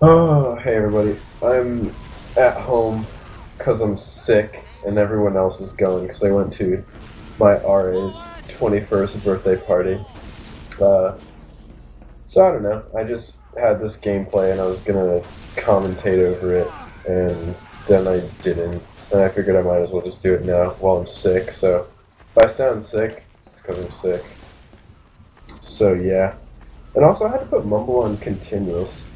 Oh, hey everybody. I'm at home because I'm sick and everyone else is going because I went to my RA's 21st birthday party. Uh, so I don't know. I just had this gameplay and I was gonna commentate over it and then I didn't. And I figured I might as well just do it now while I'm sick. So if I sound sick, it's because I'm sick. So yeah. And also I had to put Mumble on continuous.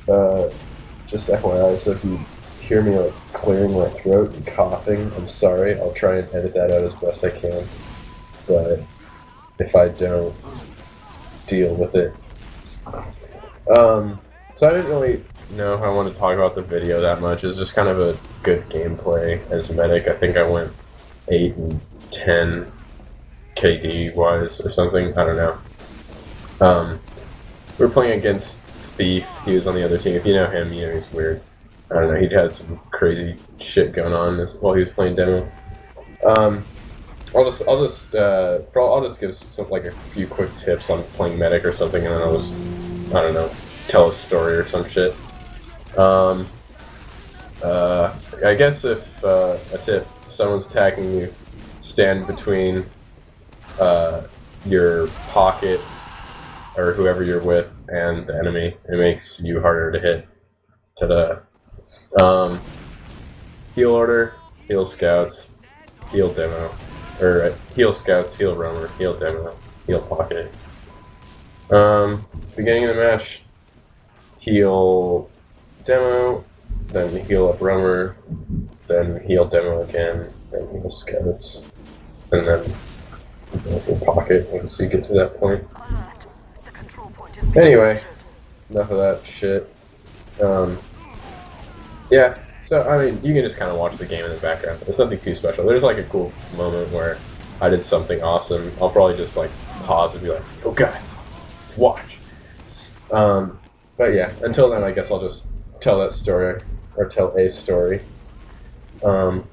Just FYI, so if you hear me like clearing my throat and coughing, I'm sorry. I'll try and edit that out as best I can. But if I don't, deal with it. So I didn't really know if I want to talk about the video that much. It's just kind of a good gameplay as medic. I think I went 8 and 10 KD wise or something. I don't know. We were playing against Thief. He was on the other team. If you know him, you know he's weird. I don't know. He'd had some crazy shit going on while he was playing demo. I'll just give some like a few quick tips on playing medic or something, and then I'll just, I don't know, tell a story or some shit. I guess if a tip, if someone's attacking you, stand between your pocket or whoever you're with and the enemy. It makes you harder to hit. Ta-da. Heal order, heal scouts, heal demo. Or heal scouts, heal roamer, heal demo, heal pocket. Beginning of the match, heal demo, then heal up roamer, then heal demo again, then heal scouts, and then heal pocket once you get to that point. Anyway, enough of that shit. Yeah, so I mean, you can just kind of watch the game in the background. It's nothing too special. There's like a cool moment where I did something awesome. I'll probably just like pause and be like, "Oh guys, watch." But yeah, until then, I guess I'll just tell that story or tell a story. I don't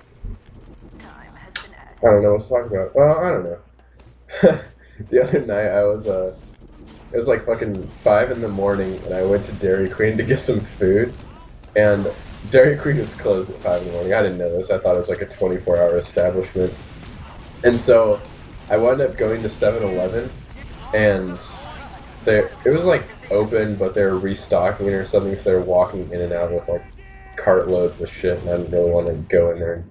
know what to talk about. Well, I don't know. The other night, it was like fucking 5 in the morning, and I went to Dairy Queen to get some food, and Dairy Queen was closed at 5 in the morning. I didn't know this. I thought it was like a 24-hour establishment. And so I wound up going to 7-Eleven, and it was like open, but they were restocking it or something, so they were walking in and out with like cartloads of shit, and I didn't really want to go in there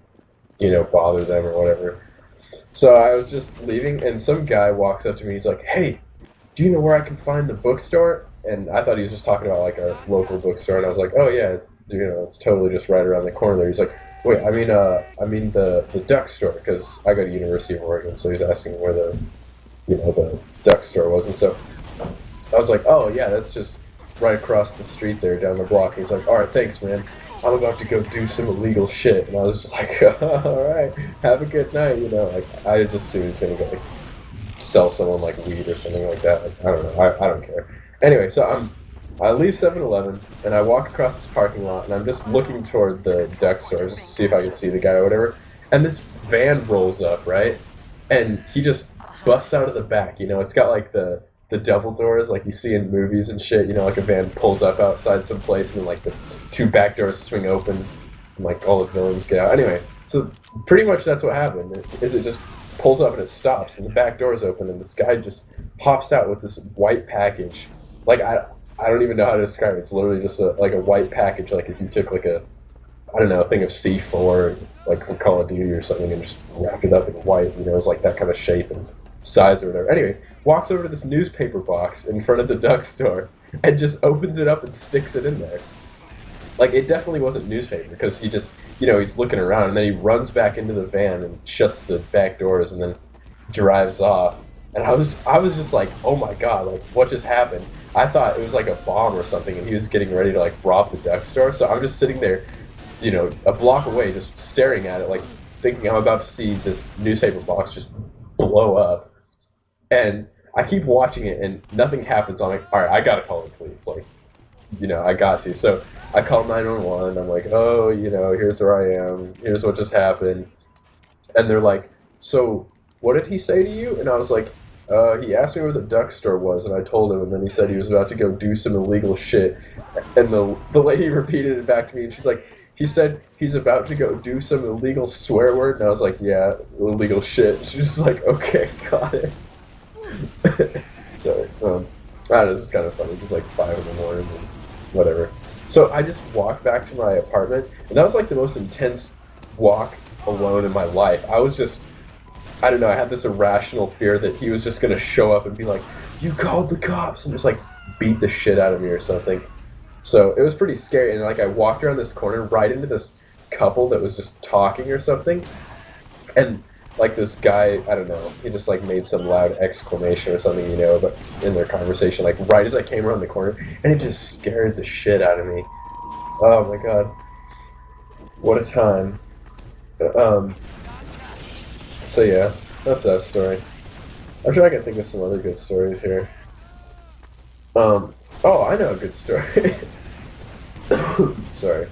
and, bother them or whatever. So I was just leaving, and some guy walks up to me. He's like, "Hey, do you know where I can find the bookstore?" And I thought he was just talking about like a local bookstore, and I was like, "Oh yeah, it's totally just right around the corner there." He's like, "Wait, I mean the duck store, because I go to University of Oregon." So he's asking where the duck store was, and so I was like, "Oh yeah, that's just right across the street there, down the block." And he's like, "All right, thanks, man. I'm about to go do some illegal shit." And I was just like, "All right, have a good night." Like I just assumed he's gonna go like sell someone like weed or something like that. Like, I don't know. I don't care. Anyway, so I leave 7-Eleven and I walk across this parking lot and I'm just looking toward the duck store just to see if I can see the guy or whatever. And this van rolls up, right? And he just busts out of the back. It's got like the double doors like you see in movies and shit. Like a van pulls up outside some place and then like the 2 back doors swing open and like all the villains get out. Anyway, so pretty much that's what happened. It just pulls up and it stops and the back door is open and this guy just pops out with this white package. Like I don't even know how to describe it. It's literally just like a white package, like if you took like a, I don't know, a thing of C4 like from Call of Duty or something and just wrapped it up in white. It was like that kind of shape and size or whatever. Anyway, walks over to this newspaper box in front of the duck store and just opens it up and sticks it in there. Like it definitely wasn't newspaper because he just, he's looking around and then he runs back into the van and shuts the back doors and then drives off. And I was just like, oh my god, like what just happened? I thought it was like a bomb or something and he was getting ready to like rob the duck store. So I'm just sitting there, a block away, just staring at it, like thinking I'm about to see this newspaper box just blow up. And I keep watching it and nothing happens. I'm like, all right, I gotta call the police. Like, I got to. So I call 911. I'm like, oh, here's where I am. Here's what just happened. And they're like, so what did he say to you? And I was like, He asked me where the duck store was, and I told him, and then he said he was about to go do some illegal shit. And the lady repeated it back to me, and she's like, he said he's about to go do some illegal swear word, and I was like, yeah, illegal shit. She's just like, okay, got it. So, I don't know, this is kind of funny. It's like 5 in the morning and whatever. So I just walked back to my apartment, and that was like the most intense walk alone in my life. I was just, I don't know, I had this irrational fear that he was just going to show up and be like, you called the cops, and just like beat the shit out of me or something. So it was pretty scary, and like I walked around this corner right into this couple that was just talking or something, and like this guy, I don't know, he just like made some loud exclamation or something, you know, but in their conversation, like right as I came around the corner, and it just scared the shit out of me. Oh my god. What a time. So yeah, that's that story. I'm sure I can think of some other good stories here. Oh, I know a good story. Sorry.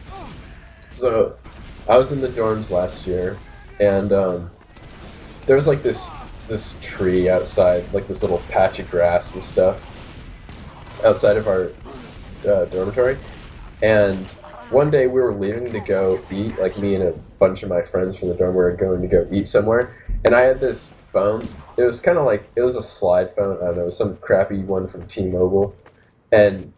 So, I was in the dorms last year, and there was like this tree outside, like this little patch of grass and stuff outside of our dormitory. And one day we were leaving to go eat, like me and a bunch of my friends from the dorm were going to go eat somewhere, and I had this phone. It was kind of like, it was a slide phone. I don't know, it was some crappy one from T-Mobile, and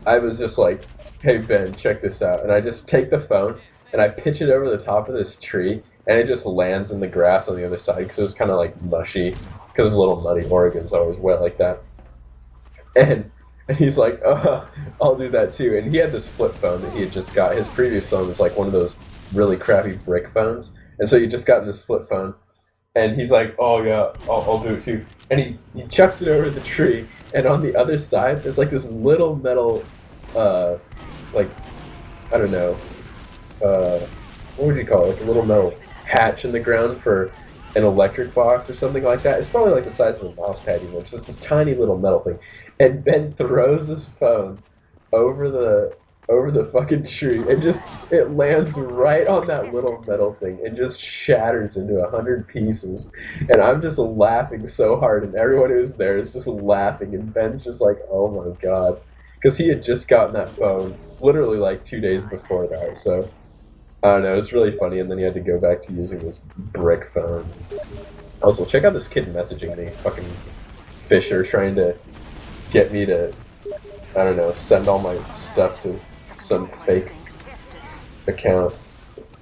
I was just like, hey Ben, check this out. And I just take the phone and I pitch it over the top of this tree, and it just lands in the grass on the other side because it was kind of like mushy, because it was a little muddy. Oregon's always wet like that. And he's like, I'll do that too. And he had this flip phone that he had just got. His previous phone was like one of those really crappy brick phones. And so he just gotten this flip phone. And he's like, oh yeah, I'll do it too. And he chucks it over the tree. And on the other side, there's like this little metal, like, I don't know, what would you call it? Like a little metal hatch in the ground for an electric box or something like that. It's probably like the size of a mouse pad, even. It's just this tiny little metal thing. And Ben throws his phone over the fucking tree, and just, it lands right on that little metal thing and just shatters into 100 pieces. And I'm just laughing so hard, and everyone who's there is just laughing, and Ben's just like, oh my god. Because he had just gotten that phone literally like 2 days before that, so I don't know, it was really funny, and then he had to go back to using this brick phone. Also, check out this kid messaging me, fucking Fisher, trying to get me to, I don't know, send all my stuff to some fake account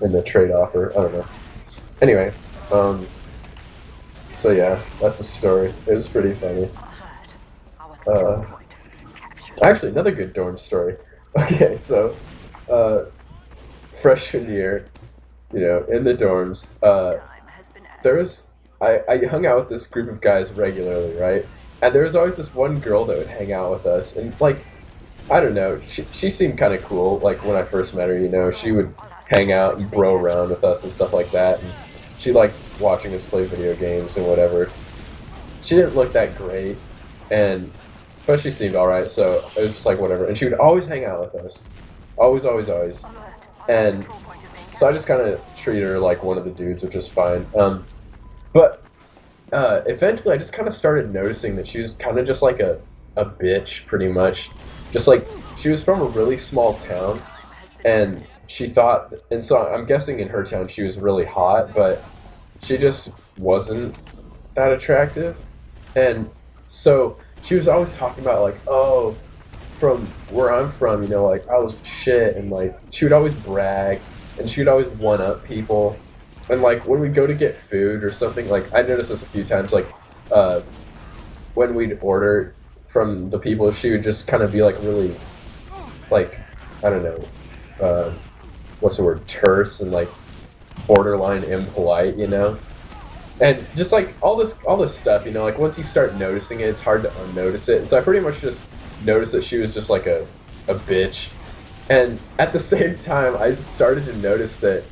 in the trade offer. I don't know. Anyway, so yeah, that's a story. It was pretty funny. Actually, another good dorm story. Okay, so, freshman year, you know, in the dorms, there was, I hung out with this group of guys regularly, right? And there was always this one girl that would hang out with us, and like, I don't know, she seemed kind of cool, like when I first met her, you know, she would hang out and bro around with us and stuff like that, and she liked watching us play video games and whatever. She didn't look that great, but she seemed alright, so it was just like whatever, and she would always hang out with us. Always, always, always. And so I just kind of treated her like one of the dudes, which was fine. But eventually I just kind of started noticing that she was kind of just like a bitch, pretty much. Just like, she was from a really small town, and she thought, and so I'm guessing in her town she was really hot, but she just wasn't that attractive. And so she was always talking about like, oh, from where I'm from, you know, like, I was shit, and like, she would always brag, and she would always one-up people. And like, when we go to get food or something, like, I noticed this a few times, like, when we'd order from the people, she would just kind of be like really, like, I don't know, what's the word, terse and like borderline impolite, you know? And just like all this stuff, you know, like once you start noticing it, it's hard to unnotice it. And so I pretty much just noticed that she was just like a bitch. And at the same time, I started to notice that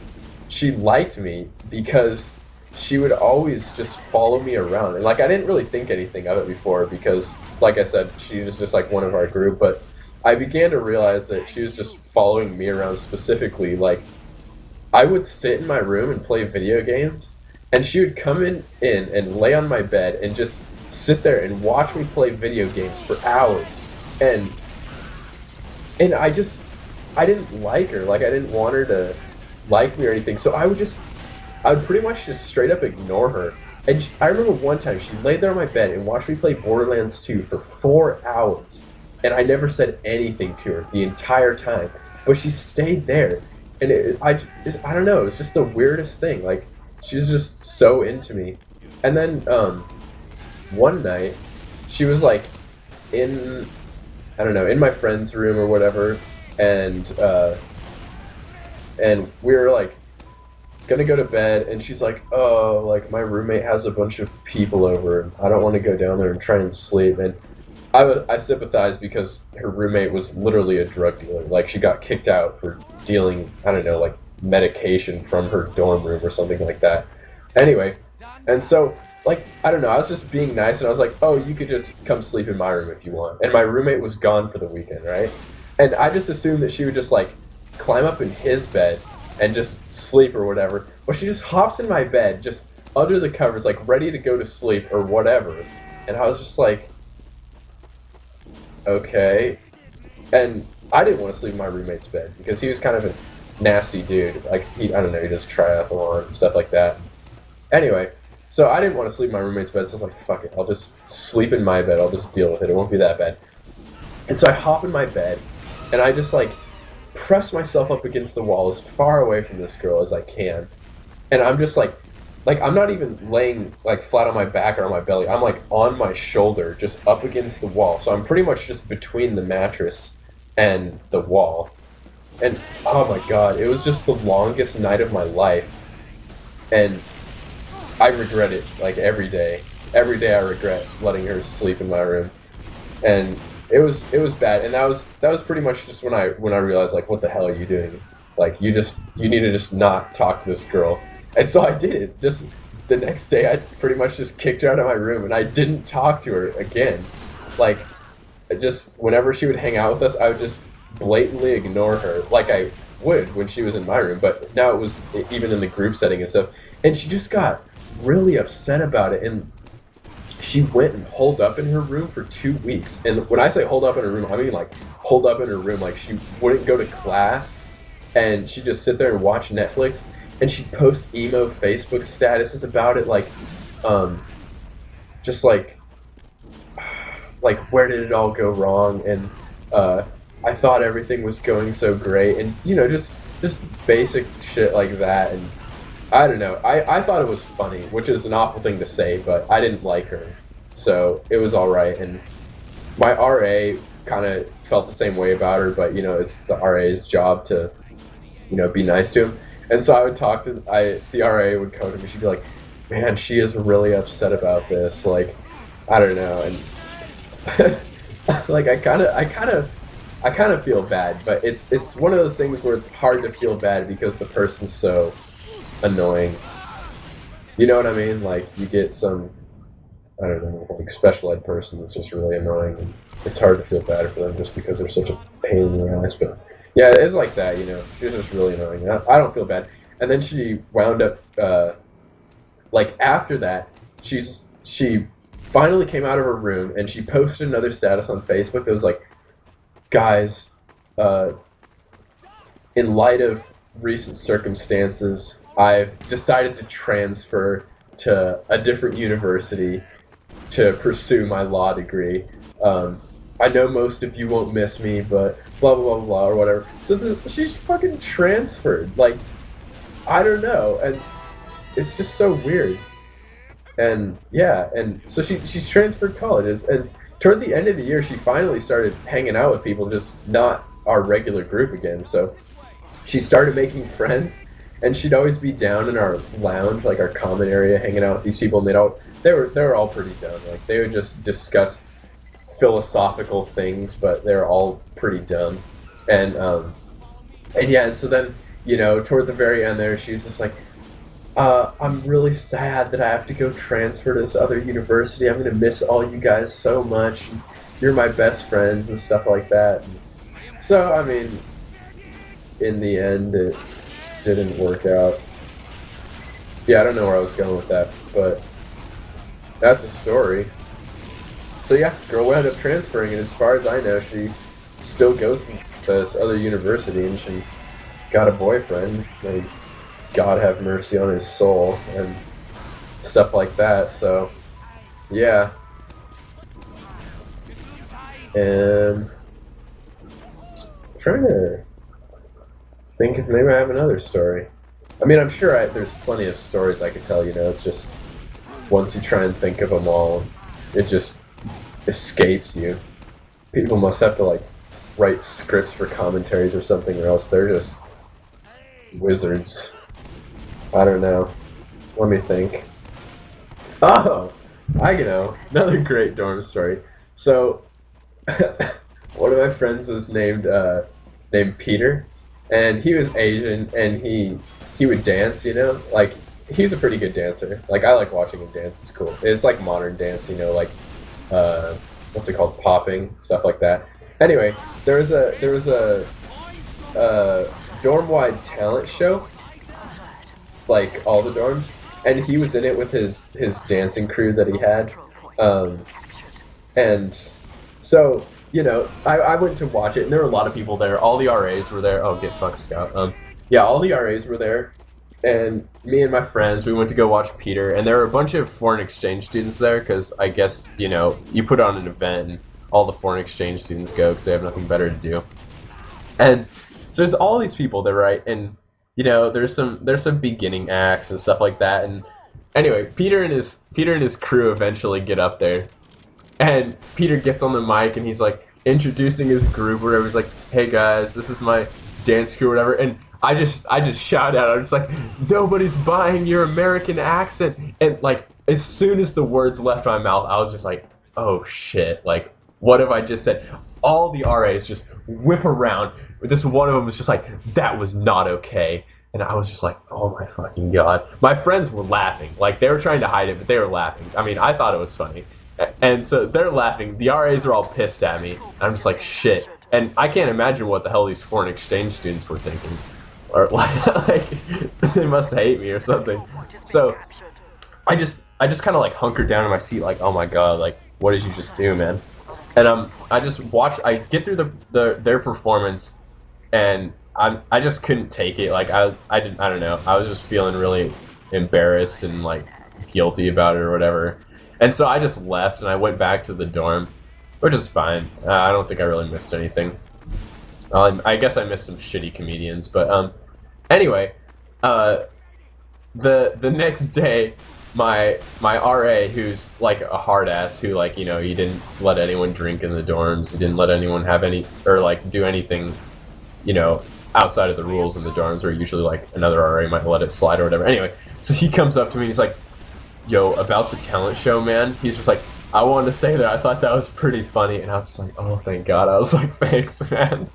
she liked me because she would always just follow me around. And like, I didn't really think anything of it before because, like I said, she was just like one of our group. But I began to realize that she was just following me around specifically. Like, I would sit in my room and play video games, and she would come in and lay on my bed and just sit there and watch me play video games for hours, and I didn't like her. Like, I didn't want her to like me or anything. So I would pretty much just straight up ignore her. And I remember one time she laid there on my bed and watched me play Borderlands 2 for 4 hours, and I never said anything to her the entire time. But she stayed there, and I don't know. It was just the weirdest thing. Like, she was just so into me. And then one night, she was like in, I don't know, in my friend's room or whatever, and we were like gonna go to bed, and she's like, oh, like, my roommate has a bunch of people over, and I don't want to go down there and try and sleep. And I sympathized because her roommate was literally a drug dealer. Like, she got kicked out for dealing, I don't know, like, medication from her dorm room or something like that. Anyway, and so, like, I don't know, I was just being nice, and I was like, oh, you could just come sleep in my room if you want. And my roommate was gone for the weekend, right? And I just assumed that she would just, like, climb up in his bed and just sleep or whatever. But she just hops in my bed, just under the covers, like, ready to go to sleep or whatever. And I was just like, okay. And I didn't want to sleep in my roommate's bed because he was kind of a nasty dude. Like, I don't know, he does triathlon and stuff like that. Anyway, so I didn't want to sleep in my roommate's bed, so I was like, fuck it, I'll just sleep in my bed, I'll just deal with it, it won't be that bad. And so I hop in my bed, and I just, like, press myself up against the wall as far away from this girl as I can. And I'm just like I'm not even laying, like, flat on my back or on my belly. I'm, like, on my shoulder, just up against the wall. So I'm pretty much just between the mattress and the wall. And, oh my god, it was just the longest night of my life. And I regret it, like, every day. Every day I regret letting her sleep in my room. And it was bad. And that was pretty much just when I realized, like, what the hell are you doing? Like, you need to just not talk to this girl. And so I did. Just the next day, I pretty much just kicked her out of my room, and I didn't talk to her again. Like, just whenever she would hang out with us, I would just blatantly ignore her, like I would when she was in my room. But now it was even in the group setting and stuff. And she just got really upset about it, and she went and holed up in her room for 2 weeks. And when I say hold up in her room, I mean, like, hold up in her room. Like, she wouldn't go to class, and she'd just sit there and watch Netflix. And she'd post emo Facebook statuses about it, like, just like, where did it all go wrong? And I thought everything was going so great, and, you know, just basic shit like that. And I don't know. I thought it was funny, which is an awful thing to say, but I didn't like her, so it was all right. And my RA kind of felt the same way about her, but, you know, it's the RA's job to, you know, be nice to him. And so I would talk to the RA would come to me. She'd be like, "Man, she is really upset about this. Like, I don't know." And like, I kind of feel bad, but it's one of those things where it's hard to feel bad because the person's so annoying. You know what I mean? Like, you get some, I don't know, like, special ed person that's just really annoying, and it's hard to feel bad for them just because they're such a pain in the ass. But yeah, it's like that, you know. She was just really annoying. I don't feel bad. And then she wound up, like, after that, she finally came out of her room, and she posted another status on Facebook that was like, "Guys, in light of recent circumstances, I've decided to transfer to a different university to pursue my law degree. I know most of you won't miss me, but blah, blah, blah, blah," or whatever. So she's fucking transferred. Like, I don't know. And it's just so weird. And, yeah, and so she's transferred colleges. And toward the end of the year, she finally started hanging out with people, just not our regular group again. So she started making friends, and she'd always be down in our lounge, like our common area, hanging out with these people. And they were all pretty dumb. Like, they would just discuss philosophical things, but they're all pretty dumb. And yeah, and so then, you know, toward the very end there, she's just like, "I'm really sad that I have to go transfer to this other university. I'm gonna miss all you guys so much. You're my best friends," and stuff like that. And so, I mean, in the end, it didn't work out. Yeah, I don't know where I was going with that, but that's a story. So yeah, girl wound up transferring, and as far as I know, she still goes to this other university, and she got a boyfriend. May God have mercy on his soul, and stuff like that. So yeah, and I'm trying to think if maybe I have another story. I mean, I'm sure there's plenty of stories I could tell. It's just once you try and think of them all, it just escapes you. People must have to like write scripts for commentaries or something, or else they're just wizards. I don't know. Let me think. Oh, I know. Another great dorm story. So, one of my friends was named Peter, and he was Asian, and he would dance. Like he's a pretty good dancer. Like I like watching him dance. It's cool. It's like modern dance. Like what's it called? Popping, stuff like that. Anyway, there was a dorm-wide talent show, like all the dorms, and he was in it with his dancing crew that he had, and so I went to watch it, and there were a lot of people there. All the RAs were there. Oh, get fucked, Scout. Yeah, all the RAs were there, and me and my friends, we went to go watch Peter, and there were a bunch of foreign exchange students there, because I guess, you put on an event, and all the foreign exchange students go, because they have nothing better to do. And so there's all these people there, right? And, there's some beginning acts and stuff like that, and anyway, Peter and his crew eventually get up there, and Peter gets on the mic, and he's, like, introducing his group, or whatever. He's like, hey, guys, this is my dance crew, or whatever, and I just shout out. I'm just like, nobody's buying your American accent. And like, as soon as the words left my mouth, I was just like, oh shit, like, what have I just said? All the RAs just whip around. This one of them was just like, that was not okay. And I was just like, oh my fucking god. My friends were laughing. Like, they were trying to hide it, but they were laughing. I mean, I thought it was funny. And so they're laughing. The RAs are all pissed at me. I'm just like, shit. And I can't imagine what the hell these foreign exchange students were thinking. Or like they must hate me or something. So I just kind of like hunkered down in my seat, like, oh my god, like, what did you just do, man? And I just watched. I get through their performance, and I just couldn't take it. Like I don't know. I was just feeling really embarrassed and like guilty about it or whatever. And so I just left, and I went back to the dorm, which is fine. I don't think I really missed anything. I guess I missed some shitty comedians, but anyway, the next day, my RA, who's like a hard ass, who like he didn't let anyone drink in the dorms, he didn't let anyone have any or like do anything, outside of the rules in the dorms, where usually like another RA might let it slide or whatever. Anyway, so he comes up to me and he's like, "Yo, about the talent show, man." He's just like, "I wanted to say that I thought that was pretty funny," and I was just like, "Oh, thank God." I was like, "Thanks, man."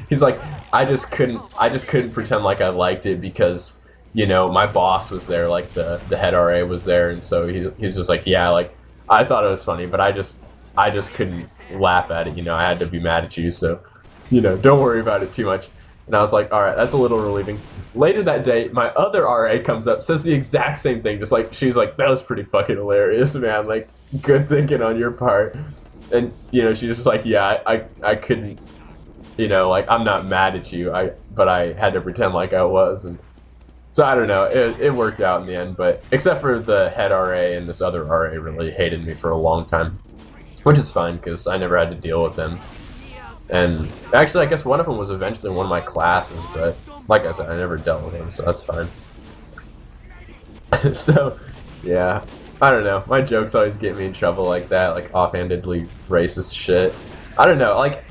He's like, I just couldn't pretend like I liked it because, my boss was there, like the head RA was there, and so he's just like, yeah, like I thought it was funny, but I just couldn't laugh at it, I had to be mad at you, so don't worry about it too much. And I was like, all right, that's a little relieving. Later that day, my other RA comes up, says the exact same thing, just like she's like, that was pretty fucking hilarious, man, like good thinking on your part. And she's just like, yeah, I couldn't. Like, I'm not mad at you, but I had to pretend like I was, and so I don't know, it worked out in the end, but except for the head RA and this other RA really hated me for a long time, which is fine, because I never had to deal with them, and actually I guess one of them was eventually in one of my classes, but like I said, I never dealt with him, so that's fine. So, yeah, I don't know, my jokes always get me in trouble like that, like offhandedly racist shit. I don't know, like,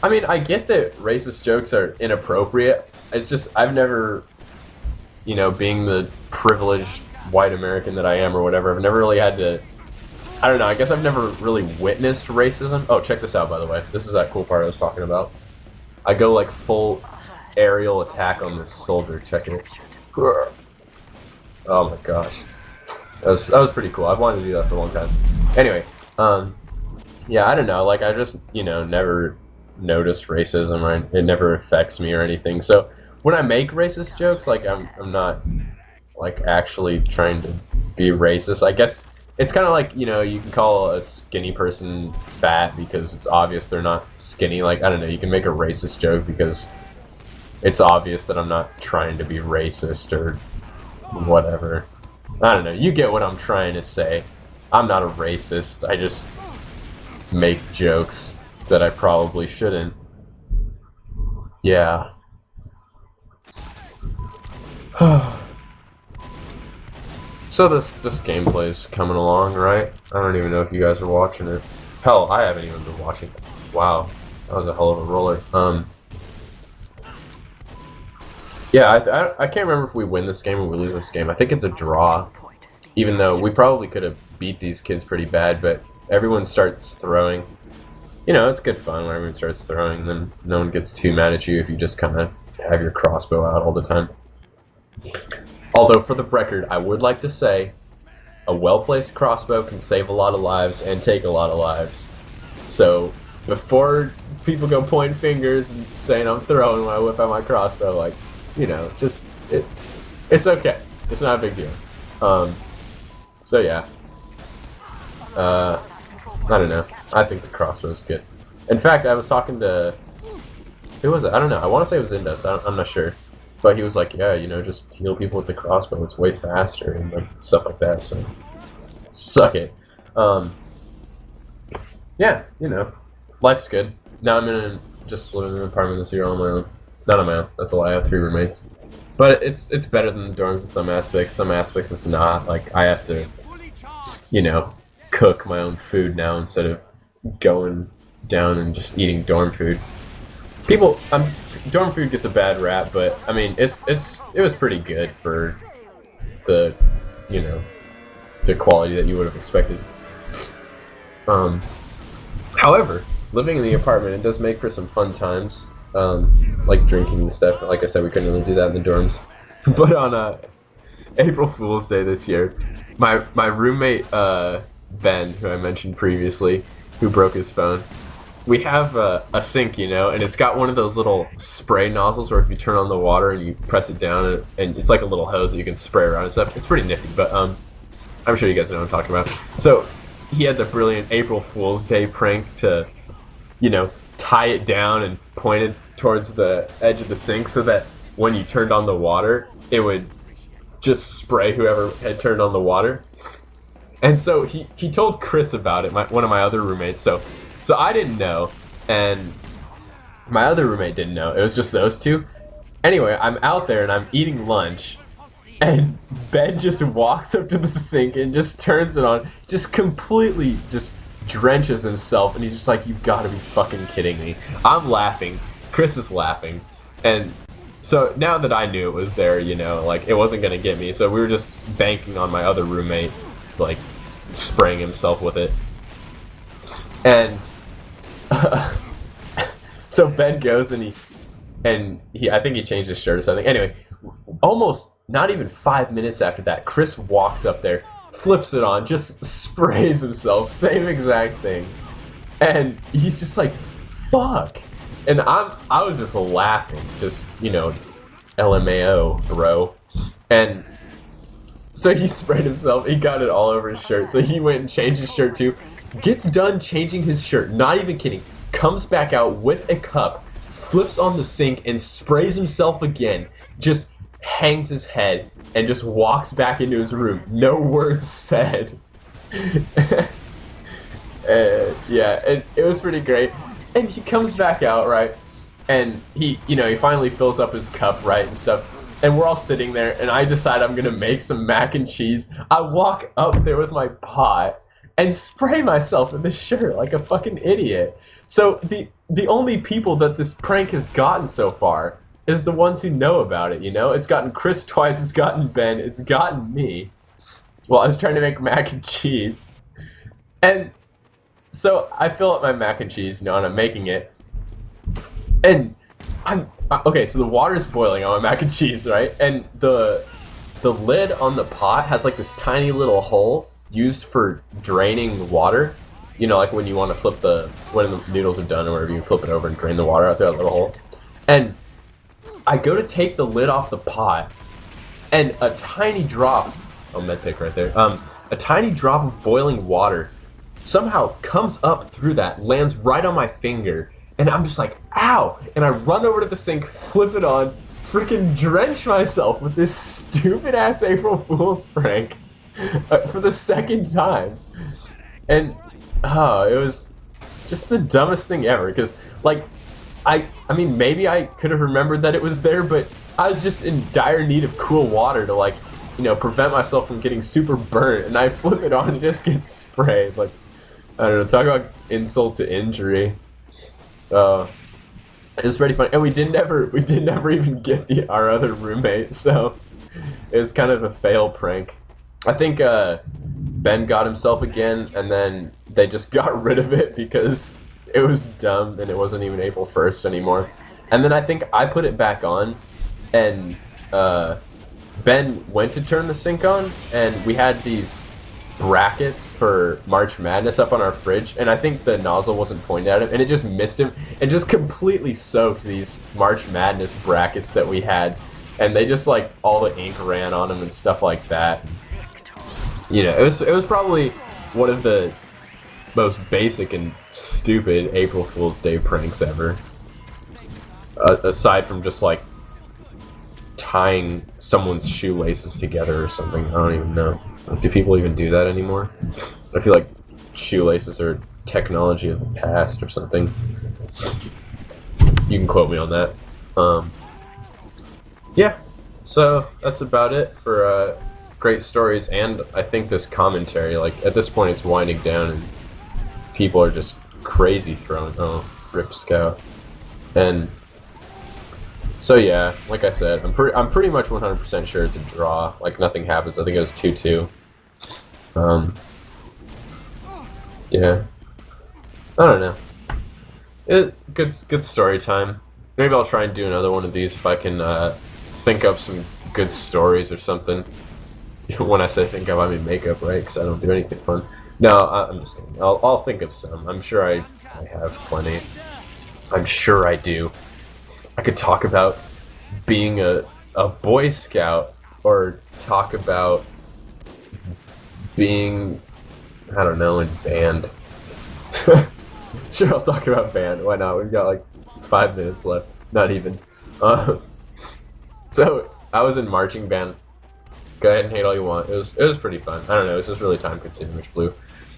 I mean, I get that racist jokes are inappropriate. It's just, I've never, being the privileged white American that I am or whatever, I've never really had to, I don't know, I guess I've never really witnessed racism. Oh, check this out, by the way. This is that cool part I was talking about. I go, like, full aerial attack on this soldier. Check it. Oh my gosh. That was pretty cool. I've wanted to do that for a long time. Anyway, yeah, I don't know, like, I just, never noticed racism, or it never affects me or anything. So when I make racist jokes, like I'm not like actually trying to be racist. I guess It's kind of like, you know, you can call a skinny person fat because it's obvious they're not skinny. Like, I don't know, you can make a racist joke because it's obvious that I'm not trying to be racist or whatever. I don't know, you get what I'm trying to say. I'm not a racist, I just make jokes that I probably shouldn't. Yeah. So this gameplay's coming along, right? I don't even know if you guys are watching it. Hell, I haven't even been watching. Wow, that was a hell of a roller. Yeah, I can't remember if we win this game or we lose this game. I think it's a draw, even though we probably could have beat these kids pretty bad, but everyone starts throwing. You know, it's good fun when everyone starts throwing, then no one gets too mad at you if you just kind of have your crossbow out all the time. Although, for the record, I would like to say, a well-placed crossbow can save a lot of lives and take a lot of lives. So, before people go pointing fingers and saying I'm throwing when I whip out my crossbow, like, you know, just, it's okay. It's not a big deal. So yeah. I don't know. I think the crossbow's good. In fact, I was talking to, who was it? I don't know. I want to say it was Indus. I'm not sure. But he was like, yeah, you know, just heal people with the crossbow. It's way faster and like stuff like that. So, suck it. Yeah, you know, life's good. Now I'm just living in an apartment this year on my own. Not on my own. That's a lie. I have 3 roommates. But it's better than the dorms in some aspects. Some aspects it's not. Like, I have to, you know, cook my own food now instead of going down and just eating dorm food. Dorm food gets a bad rap, but I mean, it was pretty good for the, you know, the quality that you would have expected. However, living in the apartment, it does make for some fun times, like drinking and stuff. Like I said, we couldn't really do that in the dorms. But on April Fool's Day this year, my roommate Ben, who I mentioned previously, who broke his phone. We have a sink, you know, and it's got one of those little spray nozzles where if you turn on the water and you press it down, and it's like a little hose that you can spray around and stuff. It's pretty nifty, but I'm sure you guys know what I'm talking about. So he had the brilliant April Fool's Day prank to, you know, tie it down and point it towards the edge of the sink so that when you turned on the water, it would just spray whoever had turned on the water. And so he told Chris about it, one of my other roommates. So I didn't know, and my other roommate didn't know. It was just those two. Anyway, I'm out there and I'm eating lunch, and Ben just walks up to the sink and just turns it on, just completely just drenches himself, and he's just like, "You've got to be fucking kidding me." I'm laughing. Chris is laughing. And so now that I knew it was there, you know, like, it wasn't going to get me, so we were just banking on my other roommate, like, spraying himself with it. And so Ben goes and he I think he changed his shirt or something. Anyway, almost not even 5 minutes after that, Chris walks up there, flips it on, just sprays himself, same exact thing. And he's just like, fuck. And I was just laughing, just, you know, LMAO, bro. And so he sprayed himself, he got it all over his shirt, so he went and changed his shirt too. Gets done changing his shirt, not even kidding, comes back out with a cup, flips on the sink and sprays himself again, just hangs his head and just walks back into his room. No words said. Yeah, it was pretty great. And he comes back out, right? And he finally fills up his cup, right, and stuff. And we're all sitting there, and I decide I'm gonna make some mac and cheese. I walk up there with my pot and spray myself in the shirt like a fucking idiot. So the only people that this prank has gotten so far is the ones who know about it, you know? It's gotten Chris twice, it's gotten Ben, it's gotten me. Well, I was trying to make mac and cheese. And so I fill up my mac and cheese, you know, and I'm making it. And okay, so the water's boiling on my mac and cheese, right? And the lid on the pot has like this tiny little hole used for draining water. You know, like when you want to when the noodles are done or whatever, you flip it over and drain the water out through that little hole. And I go to take the lid off the pot, and a tiny drop, oh, med pick right there, a tiny drop of boiling water somehow comes up through that, lands right on my finger, and I'm just like, ow! And I run over to the sink, flip it on, freaking drench myself with this stupid ass April Fool's prank for the second time. And it was just the dumbest thing ever, because like I mean, maybe I could have remembered that it was there, but I was just in dire need of cool water to, like, you know, prevent myself from getting super burnt, and I flip it on and just get sprayed. Like, I don't know, talk about insult to injury. It was pretty funny, and we didn't ever even get our other roommate, so it was kind of a fail prank. I think Ben got himself again, and then they just got rid of it because it was dumb and it wasn't even April 1st anymore. And then I think I put it back on, and Ben went to turn the sink on, and we had these brackets for March Madness up on our fridge, and I think the nozzle wasn't pointed at him, and it just missed him and just completely soaked these March Madness brackets that we had, and they just, like, all the ink ran on them and stuff like that. You know, it was probably one of the most basic and stupid April Fool's Day pranks ever. Aside from just, like, tying someone's shoelaces together or something. I don't even know. Do people even do that anymore? I feel like shoelaces are technology of the past or something. You can quote me on that. Yeah, so that's about it for great stories, and I think this commentary, like, at this point it's winding down and people are just crazy throwing, rip Scout. And so yeah, like I said, I'm pretty much 100% sure it's a draw. Like, nothing happens. I think it was 2-2. Yeah. I don't know. Good story time. Maybe I'll try and do another one of these if I can think up some good stories or something. When I say think up, I mean make up, right? Because I don't do anything fun. No, I'm just kidding. I'll think of some. I'm sure I have plenty. I'm sure I do. I could talk about being a Boy Scout, or talk about being, I don't know, in band. Sure, I'll talk about band. Why not? We've got like 5 minutes left. Not even. So I was in marching band. Go ahead and hate all you want. It was pretty fun. I don't know. It was just really time consuming, which blew.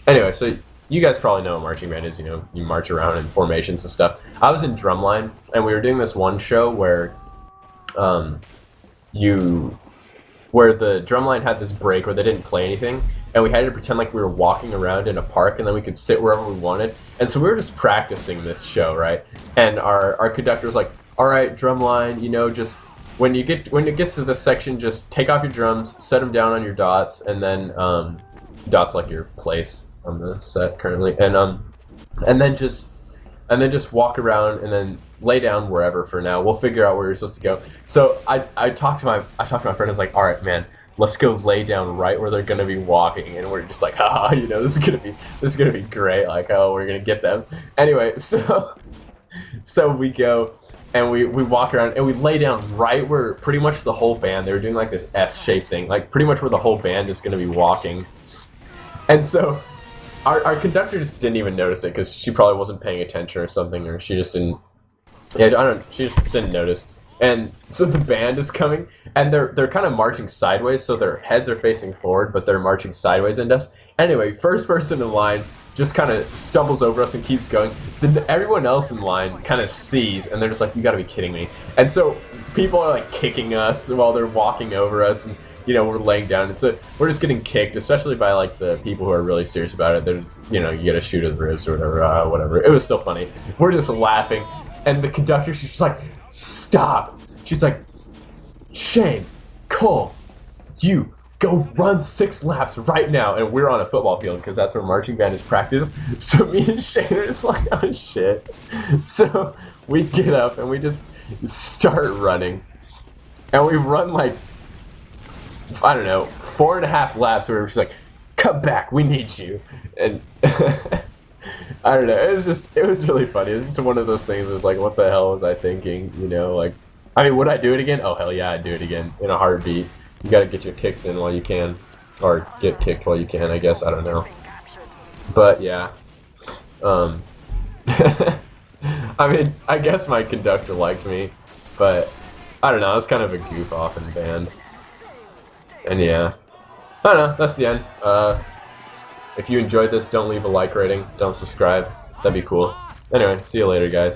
Anyway, so you guys probably know what marching band is. You know, you march around in formations and stuff. I was in drumline, and we were doing this one show where, where the drumline had this break where they didn't play anything, and we had to pretend like we were walking around in a park, and then we could sit wherever we wanted. And so we were just practicing this show, right? And our conductor was like, "All right, drumline, you know, just when it gets to this section, just take off your drums, set them down on your dots, and then dots like your place on the set currently, and then just walk around and then lay down wherever for now. We'll figure out where you're supposed to go." So I talked to my friend. I was like, "All right, man, let's go lay down right where they're gonna be walking," and we're just like, "Ha, you know, this is gonna be great. Like, oh, we're gonna get them." Anyway, so we go and we walk around and we lay down right where pretty much the whole band, they were doing like this S-shaped thing, like pretty much where the whole band is gonna be walking. And so our conductor just didn't even notice it, because she probably wasn't paying attention or something, or she just didn't. Yeah, I don't. She just didn't notice. And so the band is coming, and they're kind of marching sideways, so their heads are facing forward, but they're marching sideways into us. Anyway, first person in line just kind of stumbles over us and keeps going. Then everyone else in line kind of sees, and they're just like, "You gotta be kidding me!" And so people are like kicking us while they're walking over us, and you know, we're laying down, and so we're just getting kicked, especially by like the people who are really serious about it. They're just, you know, you get a shoot of the ribs or whatever, whatever. It was still funny. We're just laughing, and the conductor, she's just like, "Stop!" She's like, "Shane, Cole, you go run 6 laps right now." And we're on a football field because that's where marching band is practiced. So me and Shane are just like, "Oh shit!" So we get up and we just start running, and we run like, I don't know, 4.5 laps where she's like, "Come back, we need you." And I don't know, it was really funny. It was just one of those things that was like, what the hell was I thinking, you know? Like, I mean, would I do it again? Oh, hell yeah, I'd do it again in a heartbeat. You gotta get your kicks in while you can. or get kicked while you can, I guess, I don't know. But yeah, um, I mean, I guess my conductor liked me, but I don't know, I was kind of a goof off in band. And yeah, I don't know, that's the end. If you enjoyed this, don't leave a like rating, don't subscribe, that'd be cool. Anyway, see you later, guys.